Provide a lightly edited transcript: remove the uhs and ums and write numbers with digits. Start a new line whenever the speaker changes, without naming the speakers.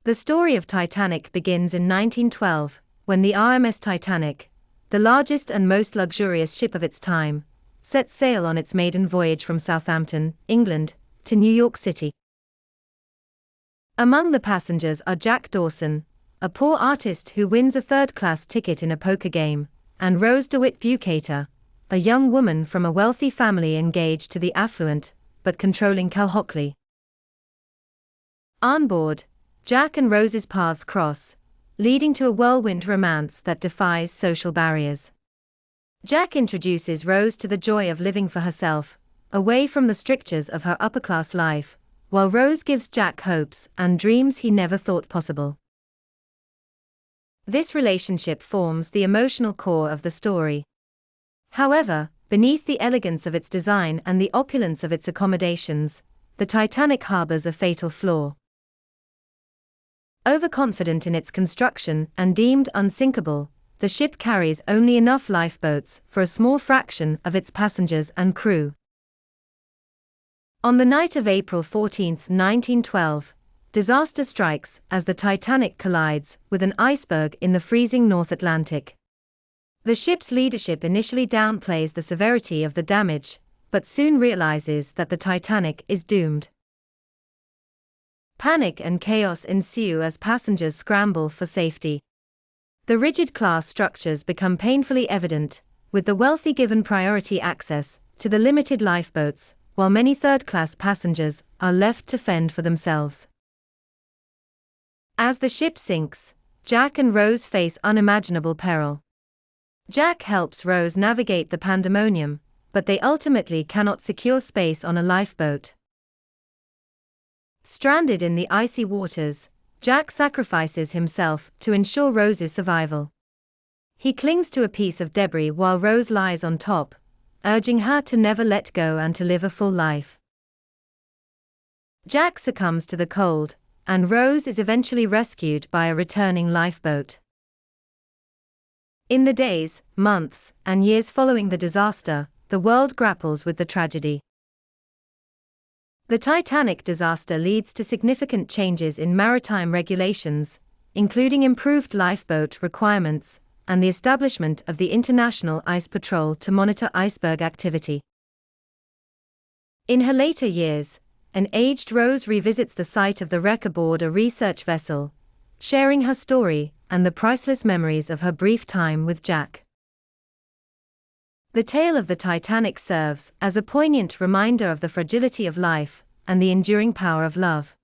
The story of Titanic begins in 1912, when the RMS Titanic, the largest and most luxurious ship of its time, set sail on its maiden voyage from Southampton, England, to New York City. Among the passengers are Jack Dawson, a poor artist who wins a third-class ticket in a poker game, and Rose DeWitt Bukater, a young woman from a wealthy family engaged to the affluent, but controlling Cal Hockley. On board, Jack and Rose's paths cross, leading to a whirlwind romance that defies social barriers. Jack introduces Rose to the joy of living for herself, away from the strictures of her upper-class life, while Rose gives Jack hopes and dreams he never thought possible. This relationship forms the emotional core of the story. However, beneath the elegance of its design and the opulence of its accommodations, the Titanic harbors a fatal flaw. Overconfident in its construction and deemed unsinkable, the ship carries only enough lifeboats for a small fraction of its passengers and crew. On the night of April 14, 1912, disaster strikes as the Titanic collides with an iceberg in the freezing North Atlantic. The ship's leadership initially downplays the severity of the damage, but soon realizes that the Titanic is doomed. Panic and chaos ensue as passengers scramble for safety. The rigid class structures become painfully evident, with the wealthy given priority access to the limited lifeboats, while many third-class passengers are left to fend for themselves. As the ship sinks, Jack and Rose face unimaginable peril. Jack helps Rose navigate the pandemonium, but they ultimately cannot secure space on a lifeboat. Stranded in the icy waters, Jack sacrifices himself to ensure Rose's survival. He clings to a piece of debris while Rose lies on top, urging her to never let go and to live a full life. Jack succumbs to the cold, and Rose is eventually rescued by a returning lifeboat. In the days, months, and years following the disaster, the world grapples with the tragedy. The Titanic disaster leads to significant changes in maritime regulations, including improved lifeboat requirements, and the establishment of the International Ice Patrol to monitor iceberg activity. In her later years, an aged Rose revisits the site of the wreck aboard a research vessel, sharing her story and the priceless memories of her brief time with Jack. The tale of the Titanic serves as a poignant reminder of the fragility of life and the enduring power of love.